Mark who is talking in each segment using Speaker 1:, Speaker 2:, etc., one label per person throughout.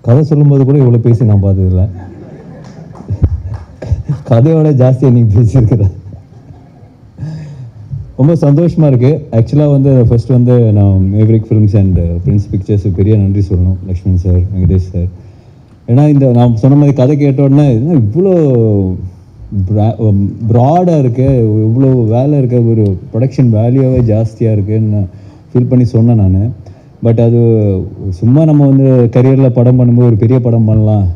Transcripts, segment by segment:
Speaker 1: கதை சொல்லும்போது கூட இவ்வளோ பேசி நான் பார்த்ததில்ல. கதையோட ஜாஸ்தியாக நீங்கள் பேசியிருக்கிறேன். ரொம்ப சந்தோஷமாக இருக்குது. ஆக்சுவலாக வந்து ஃபர்ஸ்ட் வந்து நான் மேவரிக் ஃபிலிம்ஸ் அண்ட் பிரின்ஸ் பிக்சர்ஸுக்கு பெரிய நன்றி சொல்லணும். Lakshman sir, Venkatesh sir. ஏன்னா இந்த நான் சொன்ன மாதிரி கதை கேட்ட உடனே இவ்வளோ ப்ராடாக இருக்கு, இவ்வளோ வேலை இருக்க, ஒரு ப்ரொடக்ஷன் வேல்யூவே ஜாஸ்தியாக இருக்குன்னு நான் ஃபீல் பண்ணி சொன்னேன் நான். பட் அது சும்மா நம்ம வந்து கரியரில் படம் பண்ணும்போது ஒரு பெரிய படம் பண்ணலாம்,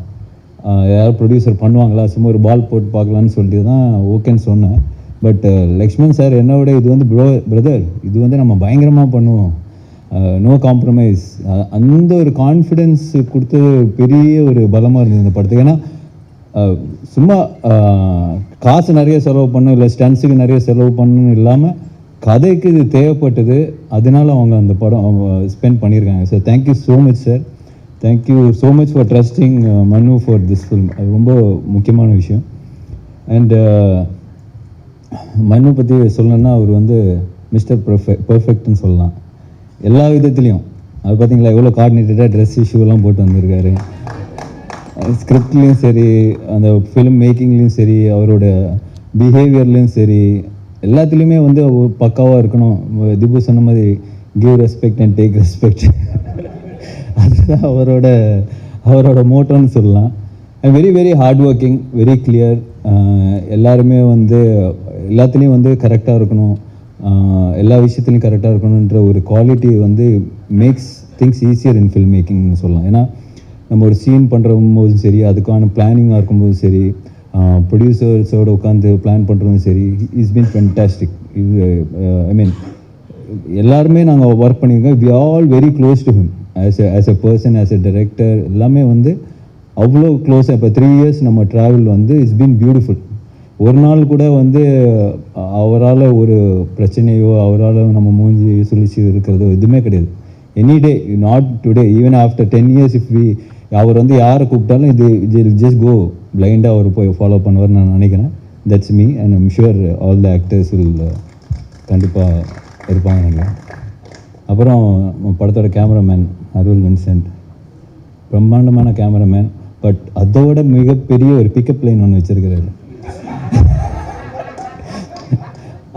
Speaker 1: யாரும் ப்ரொடியூசர் பண்ணுவாங்களா, சும்மா ஒரு பால் போட்டு பார்க்கலான்னு சொல்லிட்டு தான் ஓகேன்னு சொன்னேன். பட் லக்ஷ்மண் சார் என்னோட இது வந்து பிரதர் இது வந்து நம்ம பயங்கரமாக பண்ணுவோம், நோ காம்ப்ரமைஸ், அந்த ஒரு கான்ஃபிடென்ஸ் கொடுத்தது பெரிய ஒரு பலமாக இருந்தது இந்த படத்துக்கு. ஏன்னா சும்மா காசு நிறைய செலவு பண்ணணும், இல்லை ஸ்டன்ஸுக்கு நிறைய செலவு பண்ணணும் இல்லாமல் கதைக்கு இது தேவைப்பட்டது, அதனால அவங்க அந்த படம் ஸ்பெண்ட் பண்ணியிருக்காங்க. So thank you so much sir, thank you so much for trusting மனு ஃபார் திஸ் ஃபில்ம். அது ரொம்ப முக்கியமான விஷயம். அண்ட் மனு பற்றி சொல்லணும்னா அவர் வந்து மிஸ்டர் பர்ஃபெக்ட்னு சொல்லலாம் எல்லா விதத்துலேயும். அது பார்த்தீங்களா எவ்வளோ கோஆர்டினேட்டடாக ட்ரெஸ் இஷ்யூலாம் போட்டு வந்திருக்காரு. ஸ்கிரிப்ட்லேயும் சரி, அந்த ஃபிலிம் மேக்கிங்லேயும் சரி, அவரோட பிஹேவியர்லேயும் சரி, எல்லாத்துலேயுமே வந்து பக்காவாக இருக்கணும். திபு சொன்ன மாதிரி give respect and take respect, அதுதான் அவரோட மோட்டோன்னு சொல்லலாம். And very very hard working, very clear. எல்லாருமே வந்து எல்லாத்துலேயும் வந்து கரெக்டாக இருக்கணும், எல்லா விஷயத்துலையும் கரெக்டாக இருக்கணுன்ற ஒரு குவாலிட்டி வந்து makes things easier in film மேக்கிங்னு சொல்லலாம். ஏன்னா நம்ம ஒரு சீன் பண்ணுறம்போதும் சரி, அதுக்கான பிளானிங்காக இருக்கும்போதும் சரி, ப்ரொடியூசர்ஸோடு உட்காந்து பிளான் பண்ணுறதும் சரி, இஸ் பீன் ஃபென்டாஸ்டிக். இது ஐ மீன் எல்லாருமே நாங்கள் ஒர்க் பண்ணியிருக்கோம். We all very close to him as a person, as a director, எல்லாமே வந்து அவ்வளோ க்ளோஸாக. இப்போ 3 years நம்ம ட்ராவல் வந்து இட்ஸ் பீன் பியூட்டிஃபுல். ஒரு நாள் கூட வந்து அவரால் ஒரு பிரச்சனையோ, அவரால் நம்ம மூஞ்சி சுழிச்சு இருக்கிறதோ எதுவுமே கிடையாது. Any day, not today, even after 10 years if அவர் வந்து யாரை கூப்பிட்டாலும் இது ஜஸ்ட் கோ பிளைண்டாக அவர் போய் ஃபாலோ பண்ணுவார்னு நான் நினைக்கிறேன். That's me and I'm sure all the actors will கண்டிப்பாக இருப்பாங்க. அப்புறம் படத்தோட கேமராமேன் அருள் வின்சென்ட், பிரம்மாண்டமான கேமராமேன். பட் அதோட மிகப்பெரிய ஒரு பிக்கப் லைன் ஒன்று வச்சுருக்கிறாரு.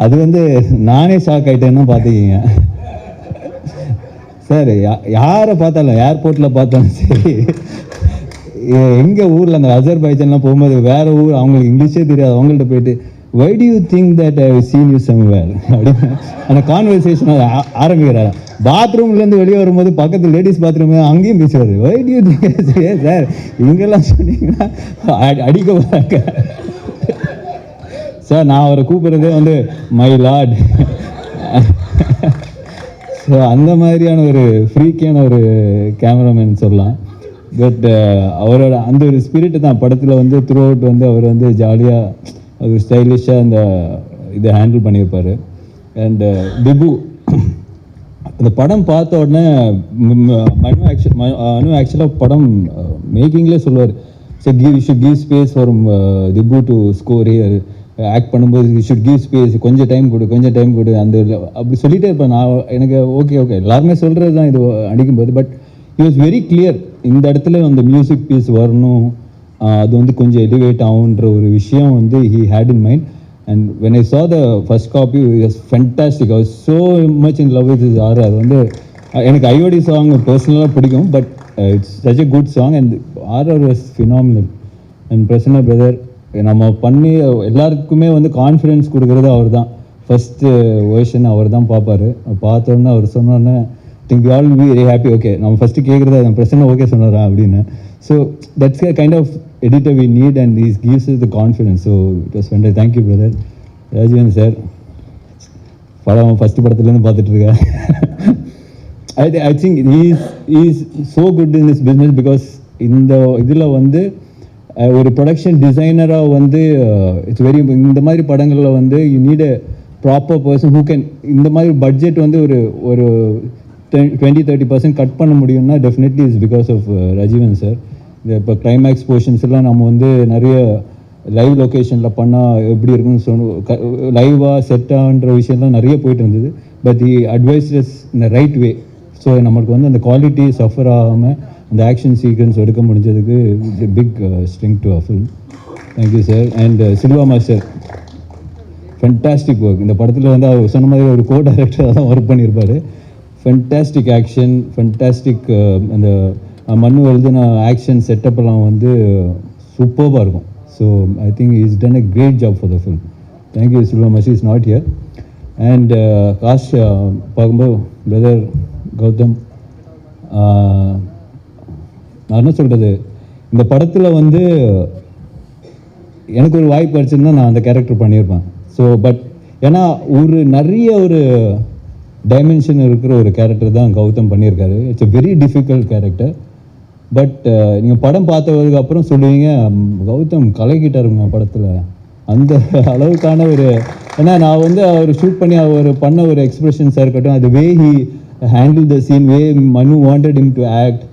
Speaker 1: அது வந்து நானே ஷாக் ஆகிட்டேன்னா பார்த்துக்கிங்க சார். யாரை பார்த்தாலும், ஏர்போர்ட்டில் பார்த்தாலும் சரி, எங்கே ஊரில் அந்த அசர்பைஜான்லாம் போகும்போது வேறு ஊர், அவங்களுக்கு இங்கிலீஷே தெரியாது, அவங்கள்ட்ட போயிட்டு why do you think that I seen you somewhere அப்படின்னு அந்த கான்வர்சேஷன் ஆரம்பிக்கிறாரு. பாத்ரூம்லேருந்து வெளியே வரும்போது பக்கத்து லேடிஸ் பாத்ரூம் அங்கேயும் பேசுவார். வை டு யூ திங்க் சார் இங்கெல்லாம் சொன்னீங்கன்னா அடிக்க போகிறாங்க சார். நான் அவரை கூப்பிட்றதே வந்து மை லார்ட். ஸோ அந்த மாதிரியான ஒரு ஃப்ரீக்கியான ஒரு கேமராமேன் சொல்லலாம். பட் அவரோட அந்த ஒரு ஸ்பிரிட்டு தான் படத்தில் வந்து த்ரூ அவுட் வந்து அவர் வந்து ஜாலியாக ஒரு ஸ்டைலிஷாக அந்த இதை ஹேண்டில் பண்ணியிருப்பார். அண்ட் திபு அந்த படம் பார்த்த உடனே மனு ஆக்சுவலாக படம் மேக்கிங்லேயே சொல்லுவார், so you should give space for Dipu to score here, act பண்ணும்போது யூ ஷுட் கிவ் ஸ்பேஸ், கொஞ்சம் டைம் கொடு அந்த அப்படி சொல்லிகிட்டே இருப்பேன். நான் எனக்கு ஓகே எல்லாருமே சொல்கிறது தான் இது அடிக்கும்போது. But he was very clear, இந்த இடத்துல அந்த மியூசிக் பீஸ் வரணும், அது வந்து கொஞ்சம் எலிவேட் ஆகுன்ற ஒரு விஷயம் வந்து he had in mind. And when I saw the first copy it was fantastic. I was so much in love with this RR. வந்து எனக்கு ஐஓடி சாங் பர்சனலாக பிடிக்கும், but it's such a good song and RR was phenomenal. And Prasanna brother நம்ம பண்ணி எல்லாருக்குமே வந்து confidence கொடுக்குறது அவர் தான். ஃபஸ்ட்டு வேர்ஷன் அவர் தான் பார்ப்பார். பார்த்தோன்னே அவர் சொன்னோன்னே think we all be very happy. Okay நம்ம ஃபஸ்ட்டு கேட்குறது அந்த பிரச்சனை ஓகே சொன்னாரா அப்படின்னு. So that's a kind of editor we need and is gives the confidence. So it was fantastic. Thank you brother. Rajeevan sir படம் ஃபஸ்ட்டு படத்துலேருந்து பார்த்துட்ருக்கேன். I think is so good in this business because இந்த இதில் வந்து ஒரு production டிசைனராக வந்து it's very, இந்த மாதிரி படங்களில் வந்து you need a proper person who can, இந்த மாதிரி பட்ஜெட் வந்து ஒரு 20-30% கட் பண்ண முடியும்னா definitely is because of Rajeevan sir. இப்போ கிளைமேக்ஸ் போர்ஷன்ஸ் எல்லாம் நம்ம வந்து நிறைய லைவ் லொக்கேஷனில் பண்ணால் எப்படி இருக்குன்னு லைவாக செட்டான்ற விஷயம்லாம் நிறைய போயிட்டு இருந்தது. But the advices in right way. So நம்மளுக்கு வந்து அந்த குவாலிட்டி சஃபர் ஆகாமல் அந்த ஆக்ஷன் சீக்வன்ஸ் எடுக்க முடிஞ்சதுக்கு big strength to a film. Thank you sir. And Silva master, fantastic work. இந்த படத்தில் வந்து அவர் சொன்ன மாதிரி ஒரு கோ டைரக்டராக தான் ஒர்க் பண்ணியிருப்பார். ஃபென்டாஸ்டிக் ஆக்ஷன், ஃபென்டாஸ்டிக் அந்த மண்ணு எழுதின ஆக்ஷன் செட்டப்லாம் வந்து சூப்பர்பாக இருக்கும். So I think is done a great job for the film. Thank you Silva master is not here. And cast பார்க்கும்போது பிரதர் கௌதம், நான் என்ன சொல்கிறது, இந்த படத்தில் வந்து எனக்கு ஒரு வாய்ப்பு கிடச்சிருந்தா நான் அந்த கேரக்டர் பண்ணியிருப்பேன். ஸோ பட் ஏன்னா நிறைய ஒரு டைமென்ஷன் இருக்கிற ஒரு கேரக்டர் தான் கௌதம் பண்ணியிருக்காரு. It's a very difficult character. But நீங்கள் படம் பார்த்ததுக்கு அப்புறம் சொல்லுவீங்க கௌதம் கலக்கிட்டாருங்க படத்தில், அந்த அளவுக்கான ஒரு, ஏன்னா நான் வந்து அவர் ஷூட் பண்ணி அவர் பண்ண ஒரு எக்ஸ்பிரஷன்ஸாக இருக்கட்டும், அது way he handle the scene, way Manu wanted him to act,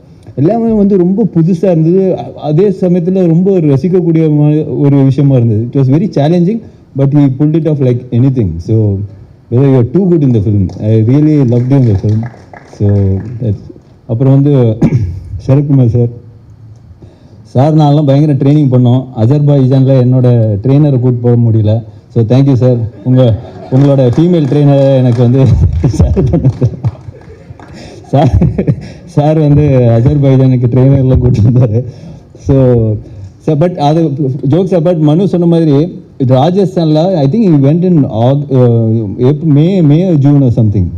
Speaker 1: எல்லாமே வந்து ரொம்ப புதுசாக இருந்தது. அதே சமயத்தில் ரொம்ப ஒரு ரசிக்கக்கூடிய ஒரு விஷயமா இருந்தது. It was very challenging, but he pulled it off like any thing. So whether you are too good in the film. I really loved you in the film. So அப்புறம் வந்து சரத்குமார் சார் நான்லாம் பயங்கர ட்ரைனிங் பண்ணோம். அஜர்பைஜானில் என்னோட ட்ரெயினரை கூப்பிட்டு போக முடியல. So thank you sir, உங்களோட ஃபீமேல் ட்ரெயினரை எனக்கு வந்து ஷேர் பண்ணுங்க சார் வந்து அஜர்பைஜானுக்கு ட்ரெயினர்லாம் கூப்பிட்டு வந்தார். ஸோ சார் பட் அது ஜோக்ஸ் பட் மனு சொன்ன மாதிரி ராஜஸ்தானில் I think went in May June something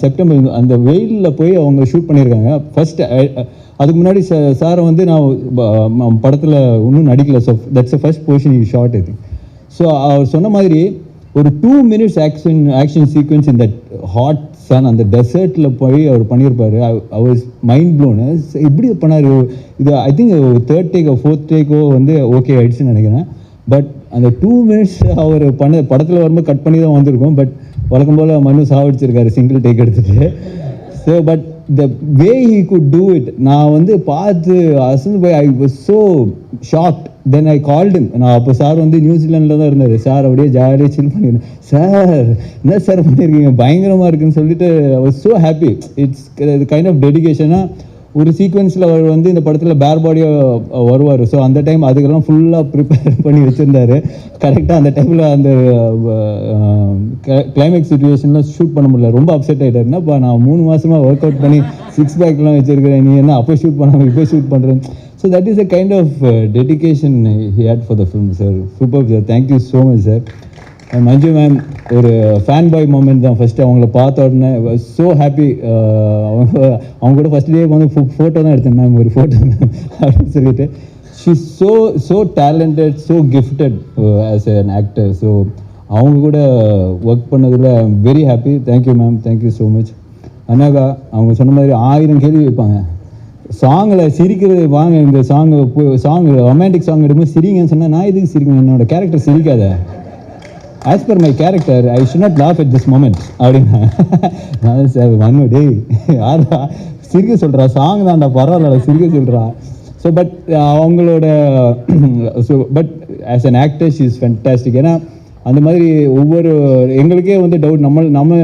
Speaker 1: September அந்த வெயிலில் போய் அவங்க ஷூட் பண்ணியிருக்காங்க. ஃபஸ்ட்டு அதுக்கு முன்னாடி சாரை வந்து நான் படத்தில் இன்னும் நடிக்கல. So that's a first portion you shot I think. So அவர் சொன்ன மாதிரி ஒரு 2 minutes ஆக்ஷன் சீக்வன்ஸ் இந்த ஹாட் சன் அந்த டெசர்ட்டில் போய் அவர் பண்ணியிருப்பார். அவர் மைண்ட் ப்ளோனு. இப்படி பண்ணார். இது I think 3rd take or 4th take வந்து ஓகே ஆயிடுச்சுன்னு நினைக்கிறேன். பட் அந்த 2 minutes அவர் படத்தில் வரும்போது கட் பண்ணி தான் வந்திருக்கும். பட் வழக்கம் போல் மனு சாவடிச்சிருக்காரு சிங்கிள் டேக் எடுத்துகிட்டு. So but the way he could do it, நான் வந்து பார்த்து அசந்து போய் ஐ was so shocked. Then I called him. நான் அப்போ சார் வந்து நியூசிலாண்டில் தான் இருந்தார். சார் அப்படியே ஜாலியாக சில் பண்ணியிருந்தேன். சார் என்ன சார் பண்ணியிருக்கீங்க, பயங்கரமாக இருக்குன்னு சொல்லிட்டு I was so happy. It's kind of டெடிகேஷனாக ஒரு சீக்வன்ஸில் அவர் வந்து இந்த படத்தில் பேர் பாடியாக வருவார். ஸோ அந்த டைம் அதுக்கெல்லாம் ஃபுல்லாக ப்ரிப்பேர் பண்ணி வச்சுருந்தார். கரெக்டாக அந்த டைமில் அந்த கிளைமேக்ஸ் சுச்சுவேஷன்லாம் ஷூட் பண்ண முடியல. ரொம்ப அப்செட் ஆகிட்டார். என்னப்பா நான் 3 மாதமாக ஒர்க் அவுட் பண்ணி 6 பேக்லாம் வச்சுருக்கிறேன், நீ என்ன அப்போ ஷூட் பண்ணாமல் இப்போ ஷூட் பண்ணுறேன். So that is a kind of dedication he had for the film sir. Super sir, thank you so much sir. Manju ma'am ஒரு ஃபேன் பாய் மூமெண்ட் தான். ஃபஸ்ட்டு அவங்கள பார்த்த உடனே ஸோ ஹாப்பி. அவங்க கூட ஃபஸ்ட் டே வந்து ஃபோட்டோ தான் எடுத்தேன் மேம், ஒரு ஃபோட்டோ மேம் அப்படின்னு சொல்லிட்டு. She so talented, so gifted as an actor. So அவங்க கூட ஒர்க் பண்ணதில் very happy. Thank you ma'am, thank you so much. Anagha அவங்க சொன்ன மாதிரி 1000 கேள்வி வைப்பாங்க. சாங்கில் சிரிக்கிறது, வாங்க இந்த சாங் ரொமான்டிக் சாங் எடுக்கும்போது சிரிங்கன்னு சொன்னால் நான் எதுக்கு சிரிக்கணும், என்னோட கேரக்டர் சிரிக்காத, as per my character I should not laugh at this moment அப்படின்னா நான் சார் மண்ணு டே யார் சிரிக்க சொல்கிறா, சாங் தான்டா பரவாயில்ல சிரிக்க சொல்கிறா. ஸோ பட் அவங்களோட but as an actor she is fantastic. ஏன்னா அந்த மாதிரி ஒவ்வொரு எங்களுக்கே வந்து டவுட்,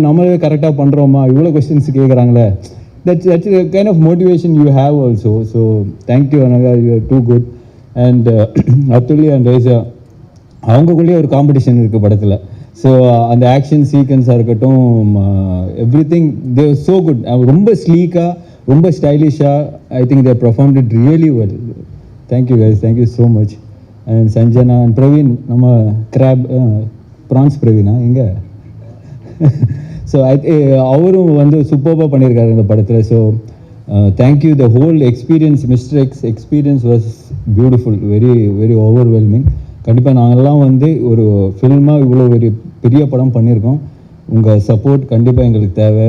Speaker 1: நம்மளே கரெக்டாக பண்ணுறோமா, இவ்வளோ questions கேட்குறாங்களே. that's a kind of motivation you have also. So thank you Anaga, you are too good. And Atuli and Reza அவங்களுக்குள்ளேயே ஒரு காம்படிஷன் இருக்குது படத்தில். ஸோ அந்த ஆக்ஷன் சீக்வன்ஸாக இருக்கட்டும், everything they are so good. ரொம்ப ஸ்லீக்காக, ரொம்ப ஸ்டைலிஷாக I think they performed it really well. Thank you guys, thank you so much. And Sanjana and Praveen, நம்ம ப்ரான்ஸ் பிரவீனா எங்கே ஸோ அவரும் வந்து சூப்பராக பண்ணியிருக்காரு இந்த படத்தில். So thank you. The whole experience, mister X experience was beautiful, very very overwhelming. கண்டிப்பாக நாங்கள்லாம் வந்து ஒரு ஃபில்மாக இவ்வளோ ஒரு பெரிய படம் பண்ணியிருக்கோம். உங்கள் சப்போர்ட் கண்டிப்பாக எங்களுக்கு தேவை.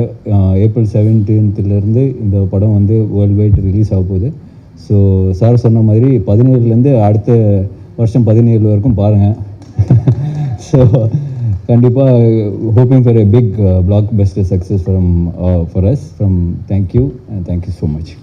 Speaker 1: April 17 இந்த படம் வந்து வேர்ல்டு வைட் ரிலீஸ் ஆக போகுது. ஸோ சார் சொன்ன மாதிரி 17 அடுத்த வருஷம் 17 வரைக்கும் பாருங்கள். ஸோ கண்டிப்பாக hoping for a big blockbuster success from for us from. Thank you and thank you so much.